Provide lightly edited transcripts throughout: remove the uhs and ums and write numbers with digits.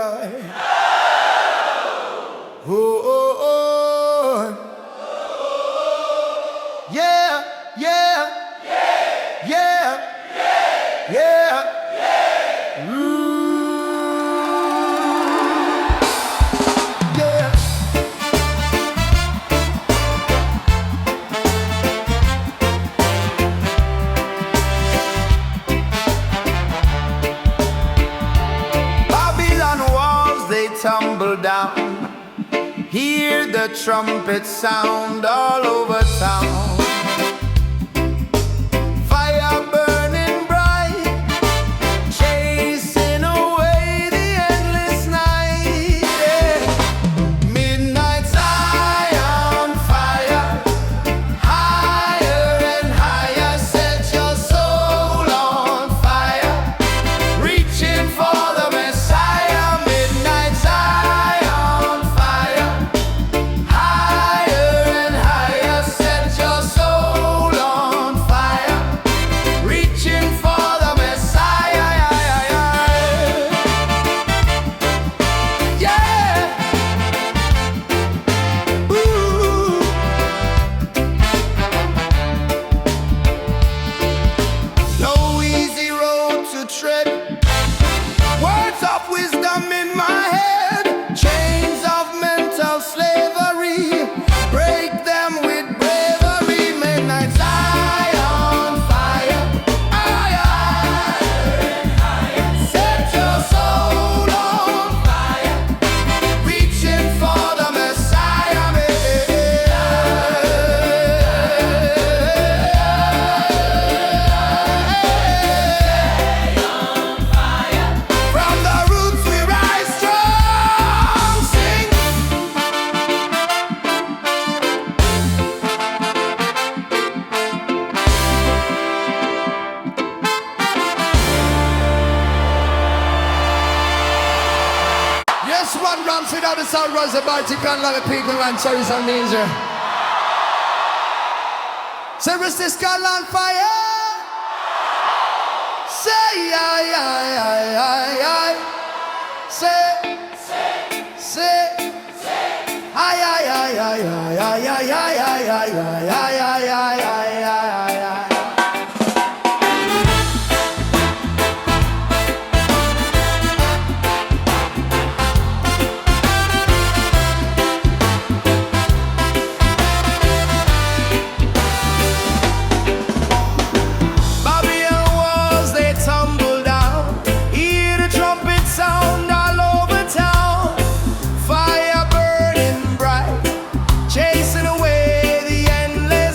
Oh, oh, oh. Yeah, yeah, yeah, yeah. Yeah. Babylon walls, they tumble down. Hear the trumpet sound all over town. Fire burning bright, chasing away the endless night. Yeah. Midnight Zion fire, higher and higher. Set your soul on fire, reaching for the Messiah. Midnight Zion fire, higher and higher. Set your soul on fire, reaching for the Messiah. Yeah. Ooh. No easy road to tread. Words of wisdom in my head. Chains of mental slavery. Break them with bravery. Midnight Zion fire. Set your soul on fire, reaching for the Messiah. From the roots we rise strong. Sing. Yes, one runs without the sound runs about. You can't love it, people, man. Sorry, some danger. Say, is this girl on fire? Say, aye, aye, aye, aye, aye. Say, aye, aye, aye, aye, aye, aye, aye, aye, aye, aye, aye, aye, aye, aye, aye, aye. Babylon walls, they tumble down. Hear the trumpet sound all over town. Fire burning bright, chasing away the endless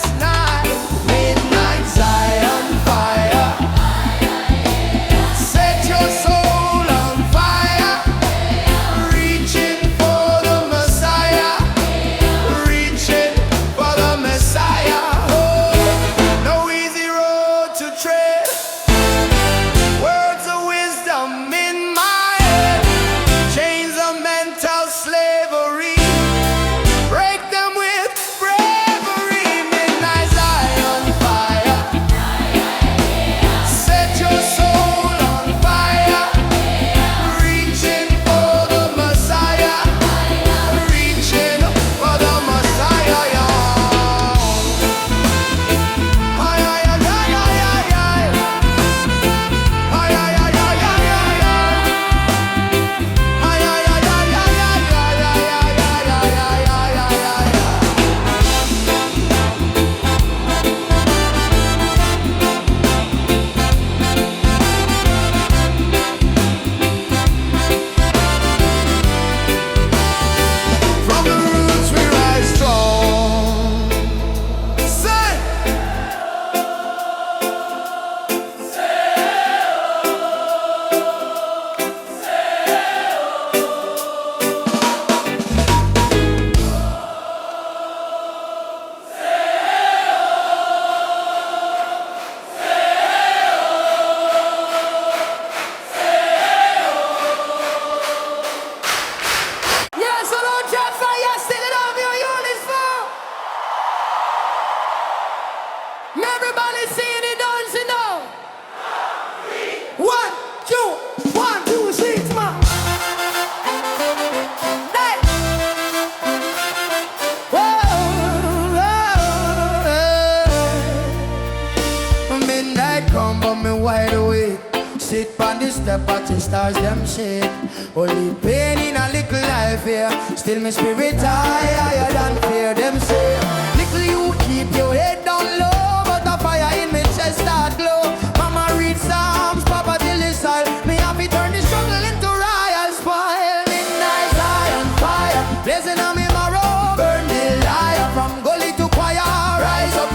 calm but me wide awake. Sit on the step, watch the stars them shake. Only pain in a little life here. Still my spirit higher than fear. Them say, little you keep your head down low, but the fire in me chest start glow. Mama read Psalms, Papa till the soil. Me happy turn the struggle into royal spoil. Midnight lion fire, blazing on me marrow. Burn the liar from gully to choir. Rise up,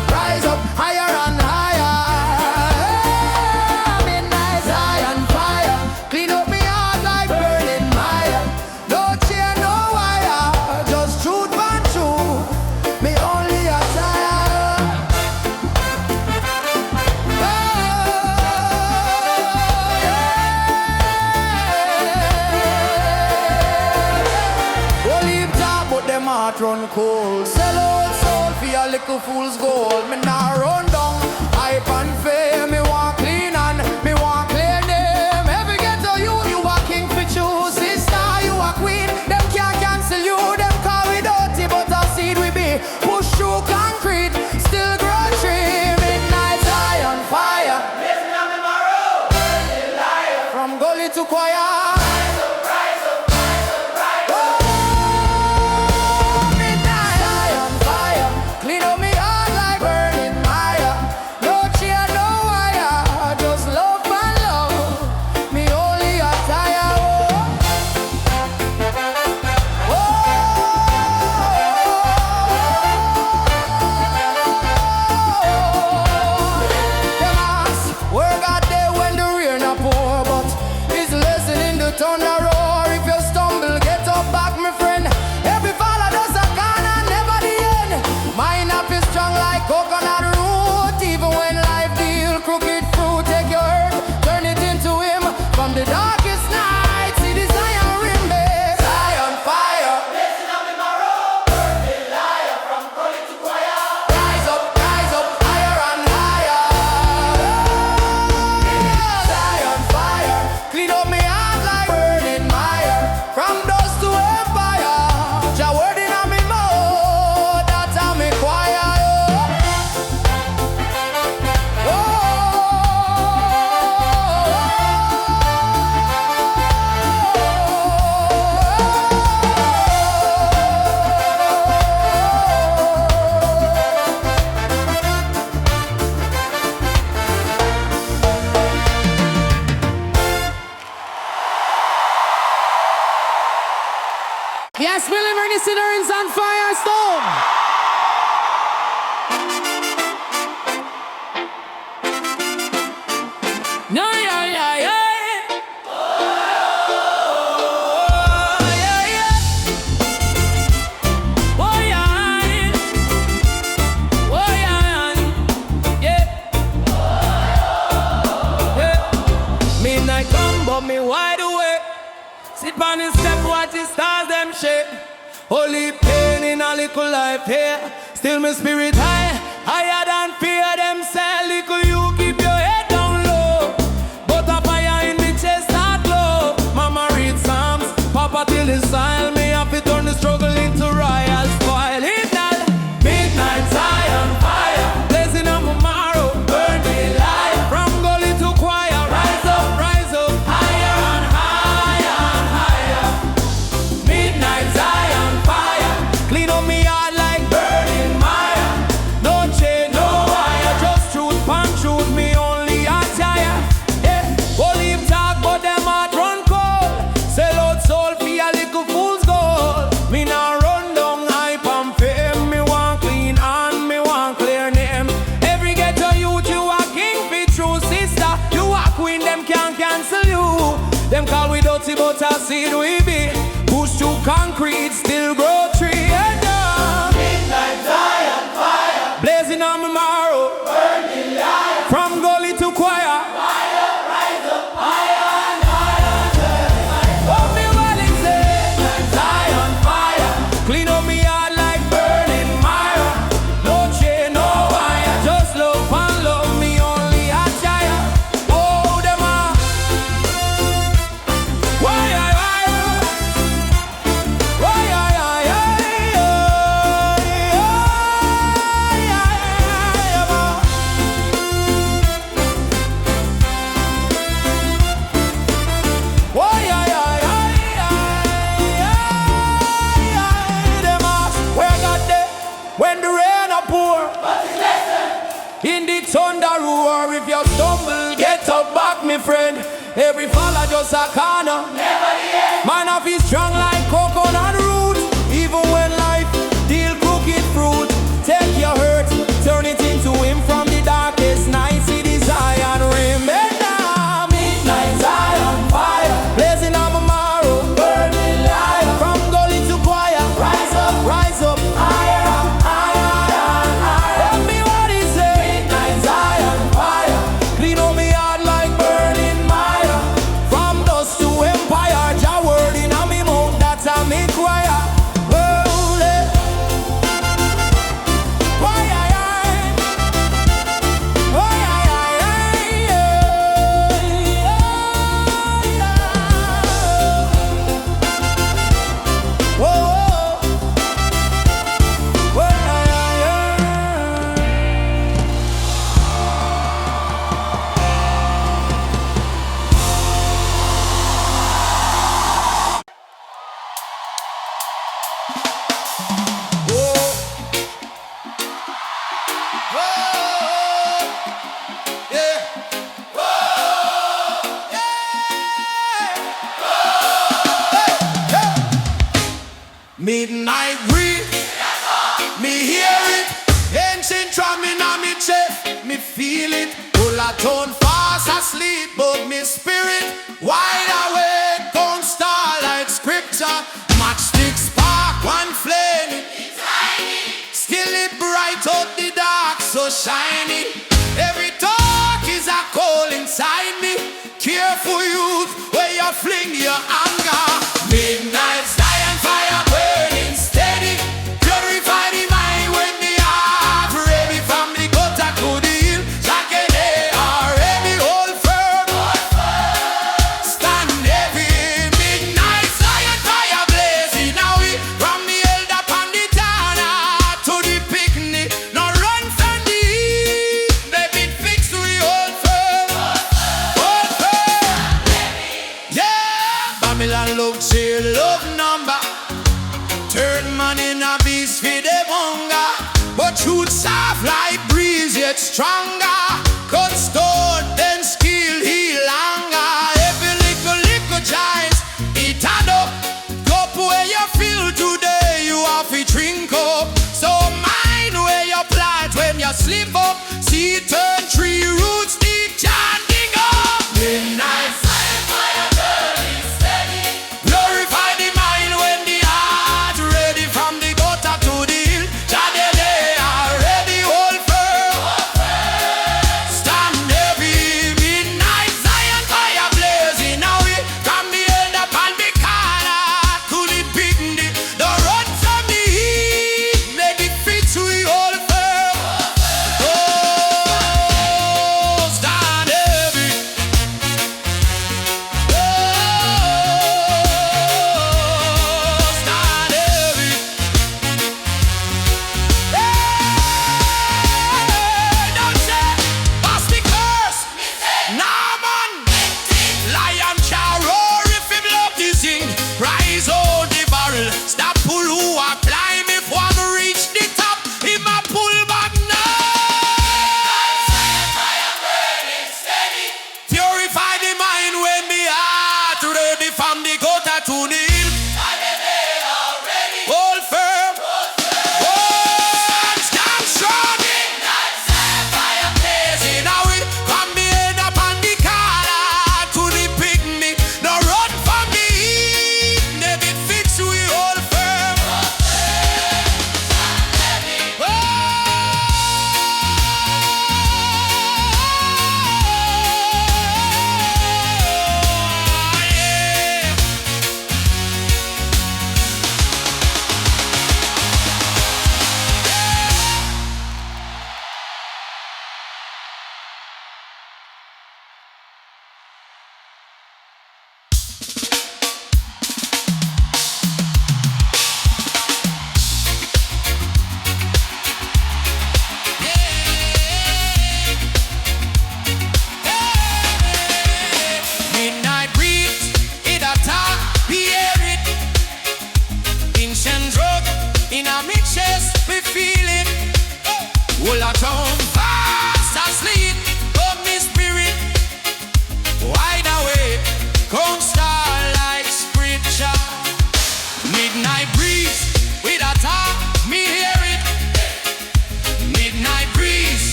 higher and higher. Midnight lion fire, clean up me heart like burning mire. No chair, no wire, just truth and truth. Me only a tire. Only top, but them heart run cold. Sell out soul for your little fool's gold. Me nah run down, hype and fame. Me want clean and me want clear name. Every ghetto you a king for choose. Sister, you a queen. Them can't cancel you. Them call we dirty, but a seed we be. Push through concrete, still grow tree. Midnight eye on fire. Blazing on me marrow, burning liar. From gully to choir. Yes, we're living the sinners on Firestone. No, yeah, yeah, yeah. Oh, yeah, yeah. Oh, yeah. Oh, yeah. Yeah. Yeah. Midnight come, but me wide awake. Sit on the step, watch the stars them shake. Only pain in a little life here. Still my spirit higher than fear. Them say little you keep your head down low, but a fire in the chest start glow. Mama read Psalms, Papa till the soil. Me have to turn the struggle into royal spoil. Midnight Zion fire, blazing on my marrow, burn the light. From gully to choir, rise up, higher and higher and higher. Midnight Zion fire, clean up me heart like burning mire. No chain, no wire, just truth, pan truth, me only a tire. Yeah, go leave talk, but them heart run cold. Sell out soul for a little fool's gold. Me now run down hype and fame. Me want clean and me want clear name. Every ghetto youth, you a king for true. Sister, you a queen, them can't cancel you. Them call we dirty, but I seed we be. Push to concrete, still grow tree. And midnight Zion fire, blazing on my marrow, burning light. From gully to choir, rise up, higher and higher. What me willing say? Midnight Zion fire, clean up me heart like burning mire. No chain, no wire, just love and love me only a child. Oh, them are why, you stumble, get up back, my friend. Every fall I just a corner. Never the end. Man, I feel strong like coconut roots. Even when life deal crooked fruit, take your hurt, turn it into him from the darkest night. See the Zion, remember midnight Zion fire, blazing on my marrow, burning liar. From gully to choir, rise up, higher, higher, higher. Tell me what he say. Midnight Zion fire, clean on me heart like burning mire. From dust to empire, Jah word in a me mouth, that's a me choir. Midnight breeze, me hear it. Ancient drumming on me chest, me feel it. Pull a tone fast asleep, but me spirit wide awake. Don't start like scripture. Matchstick spark, one flame. Still it bright out the dark, so shiny. Every talk is a call inside me. Careful youth, where you fling your anger. Midnight Zion fire burning steady. Glorify the mind when the heart ready. From the gutter to the hill, like a day already. Hold firm, stand heavy. Midnight Zion fire blazing now. From the elder pan the Tana to the picnic. No run from the heat. Baby fix we hold firm, hold firm. Yeah, Babylon love chill, love number. Turn man in a beast for the hunger. But truth soft like breeze yet stronger. Cut stone then skill heal longer. Every little giants it add up. Cup where you feel today you have to drink up. So mind where you plant when you slip up. See turn tree roots deep chanting up. Midnight Zion fire burning steady. Glorify the mind when the heart ready. From the gutter to the hill, Jah they are ready. Hold firm, stand there.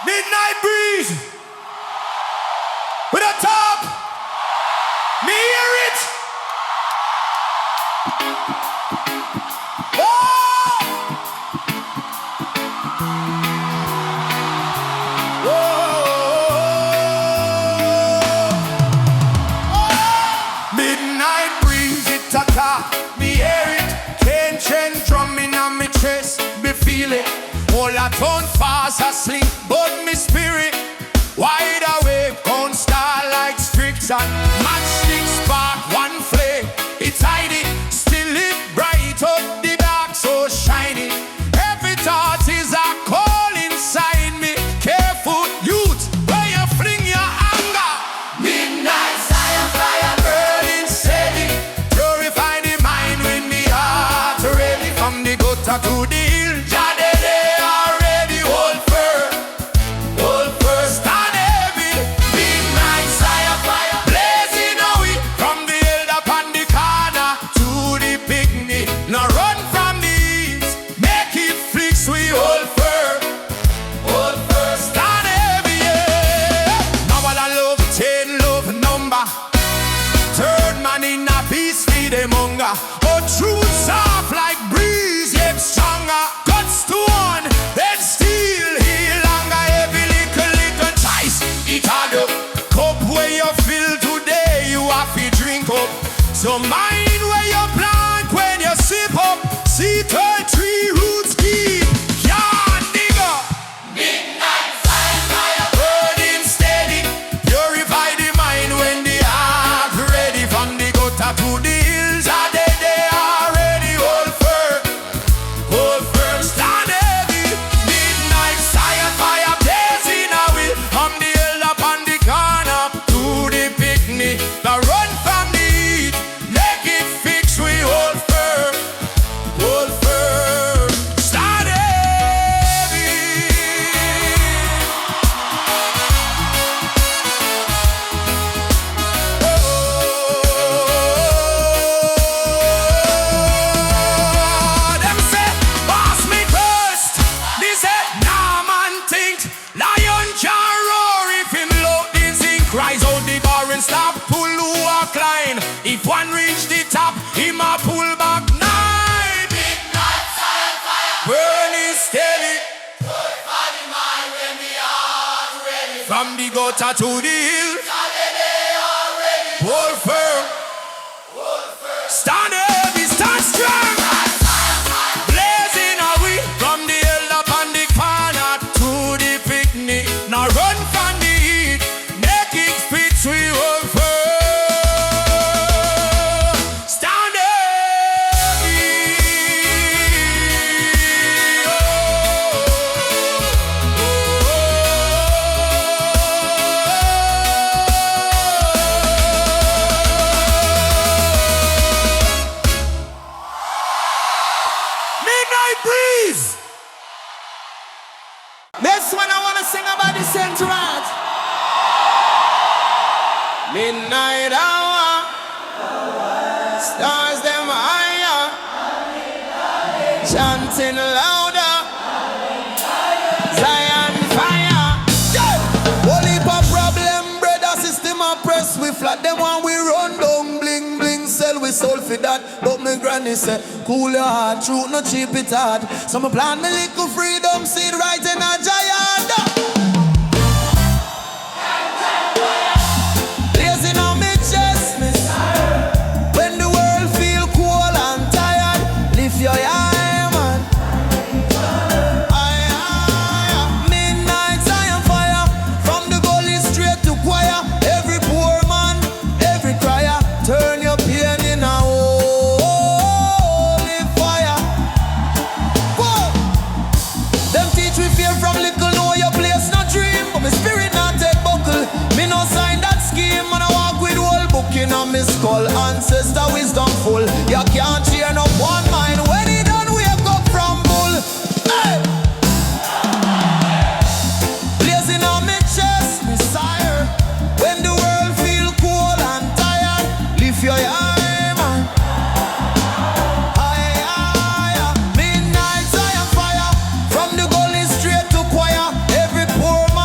Midnight breeze. With a top. Me hear it. Midnight breeze, it attack. Me hear it. Cane chain drumming on me chest. Me feel it. All I turn fast asleep, but me spirit wide awake, on star like strict and matchstick spark one flame. It's hiding, still it bright up the dark, so shiny. Every thought is a call inside me. Careful, youth, where you fling your anger. Midnight fire burning steady. Purify the mind with me heart ready. From the gutter to the hill, so mind where you plant when you sip up. See 33 roots keep. Yeah, nigga. Midnight fire burning steady. Purify the mind when the heart ready. From the gutter to the hills, they are ready. Hold firm, stand heavy. Midnight fire blazing away. From the hill up on the corner to the picnic. The run from the heat. If one reach the top, he ma pull back 9. Midnight fire burning steady. Purify the mind when the heart ready. From the gutter to the hill, they are ready. Hold firm, stand heavy, stand strong. Blazing away from the hill up on the corner to the picnic. Now run from the heat, make it fit we hold firm. Breeze. This one I want to sing about the sentiment. Midnight hour, stars them higher, chanting louder, Zion fire. Whole heap of problem, brother, system oppressed. We flat them when we run down, bling bling, sell we soul for that. But my granny said, cool your heart, truth no cheap it hard. So me plant me little freedom seed right in a giant. Blazing on me chest, miss. When the world feel cold and tired, lift your eye, man. Midnight Zion fire, from the gully straight to choir. Every poor man, every crier, turn your pain in a holy fire. Whoa. Them teach we fear from little, know your place, no dream. But my spirit not take buckle. Me no sign that scheme, and I walk with whole book in on me skull. Ancestor wisdom full. You can't cheer no one mind when he done wake up from bull. Hey! Blazing on me chest, me sire. When the world feel cold and tired, lift your eye, man. Midnight Zion fire, from the gully straight to choir. Every poor man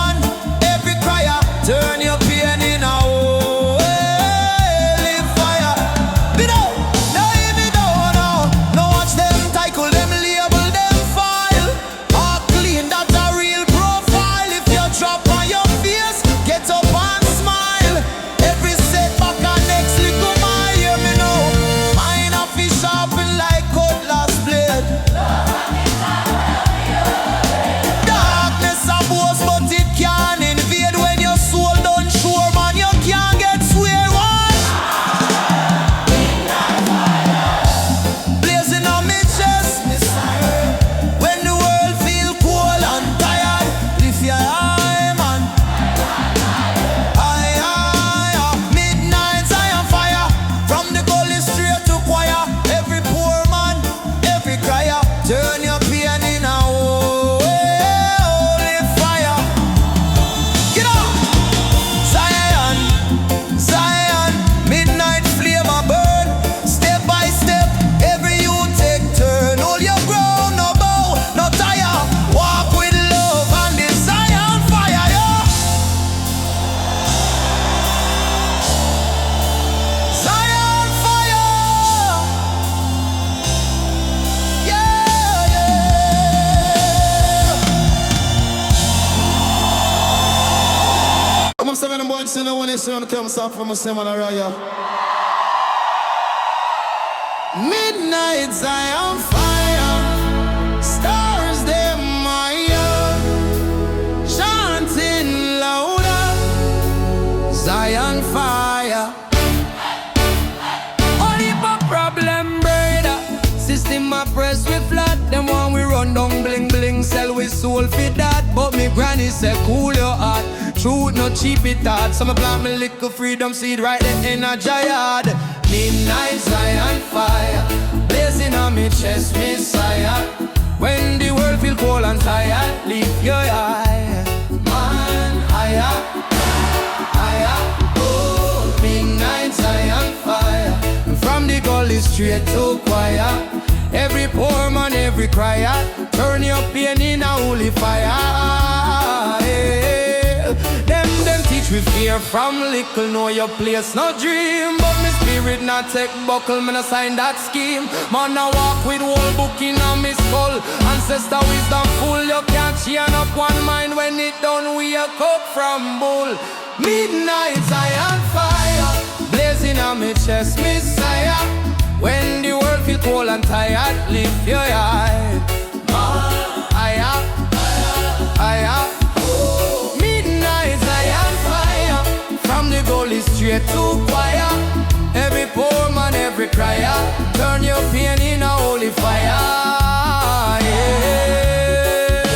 them boys say no one is trying to tell me something from a seven area. Midnights I am fire, stars them higher, chanting louder, Zion fire. Only a problem, brother. System a press we flat. Them one we run down bling bling. Sell we soul fit that. But me granny say cool your heart. Truth no cheap it hard. So me plant me little freedom seed right there in a yard. Midnight Zion fire, blazing on me chest, Messiah. When the world feel cold and tired, lift your eye. Man, higher, higher. Oh, midnight Zion fire, From the gully straight to choir. Every poor man, every crier, turn your pain in a holy fire. Yeah. Them teach we fear from little. Know your place, no dream. But me spirit not take buckle, me no sign that scheme. Man I walk with whole book in a me skull. Ancestor wisdom full, you can't chain up one mind. When it done we a cup from bull. midnight Zion fire, Blazing on me chest, Messiah. When the world feel cold and tired, lift your eye. Higher, higher. midnight Zion fire, From the gully straight to choir. Every poor man, every crier, turn your pain in a holy fire.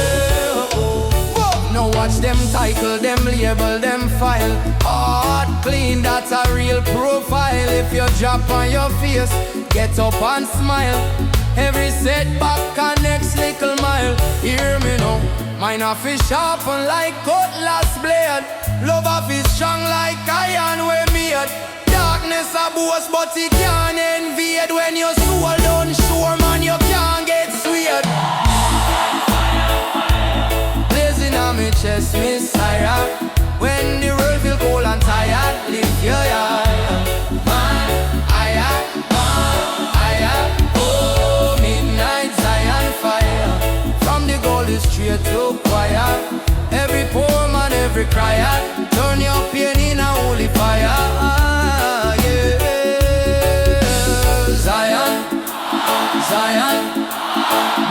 Yeah. Now watch them title, them label, them file. Hard, clean, that's a real profile. If you drop on your face, get up and smile. Every setback and next little mile. Hear me now, mine off is sharpened like cutlass blade. Love off is strong like iron we made. Darkness a boast but it can't invade. When your soul done sure man you can't get swayed. Blazing on me chest, Messiah. When the world feel cold and tired, lift your eye. Man, higher, higher. Oh, midnight Zion fire. From the golden straight to choir. Every poor man, every crier, turn your pain in a holy fire. Yeah. Zion, Zion.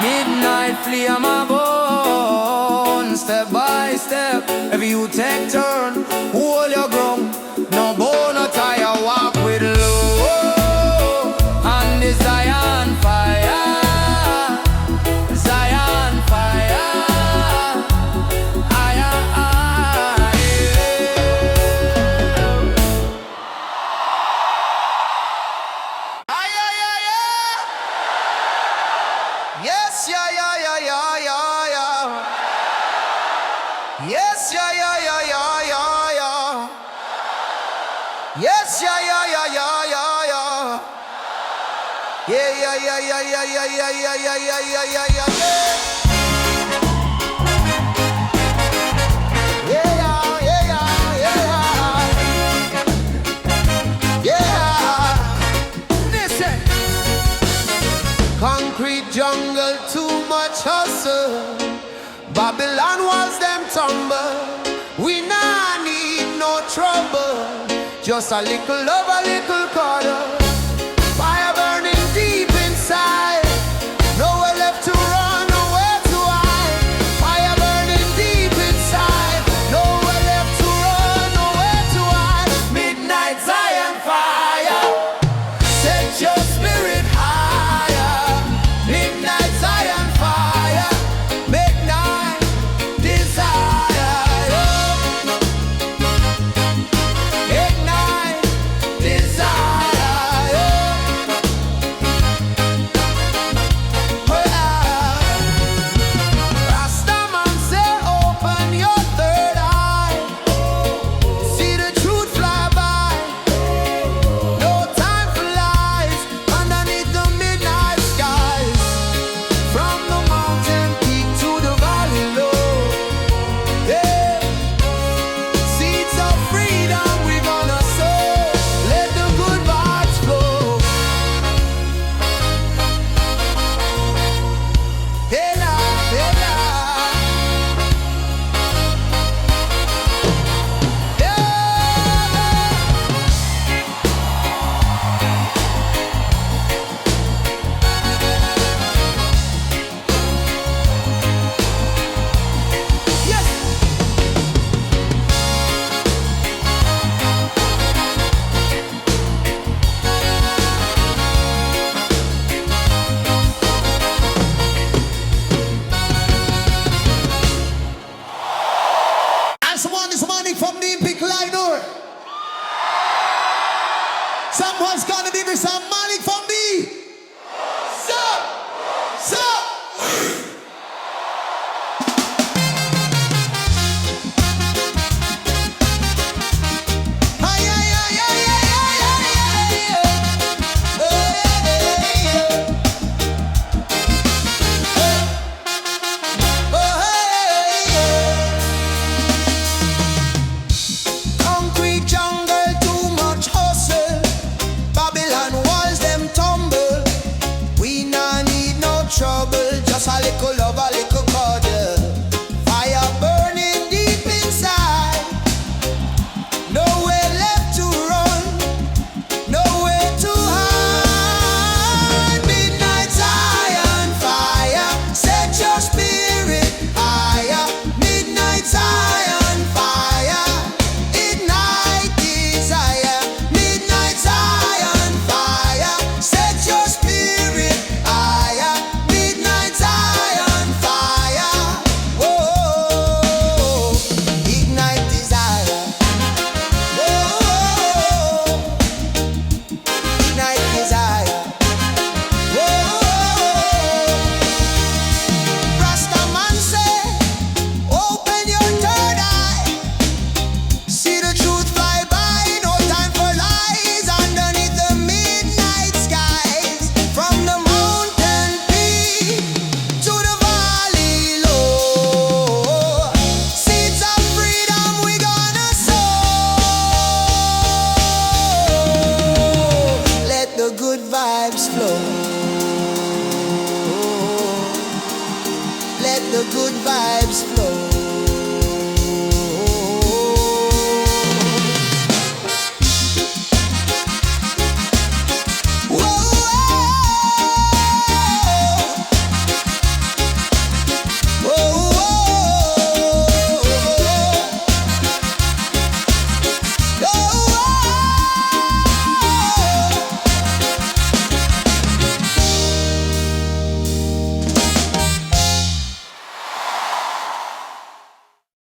Midnight flame a burn. Step by step, every you take turn, hold your ground. No bone, no tire, walk with love. And the Zion fire, Zion fire. yes, yeah, yeah, yeah, yeah, yeah, yeah. Yes, yeah, yeah, yeah, yeah, yeah, yeah. Yes, yeah, yeah, yeah, yeah, yeah, yeah. Yeah, yeah, yeah, yeah, yeah, yeah, yeah, yeah, yeah, yeah, yeah, yeah, yeah, yeah. Yeah, yeah, yeah, yeah, yeah. Listen. Concrete jungle, too much hustle. Babylon walls them tumble. We nah need no trouble. Just a little love, a little cuddle.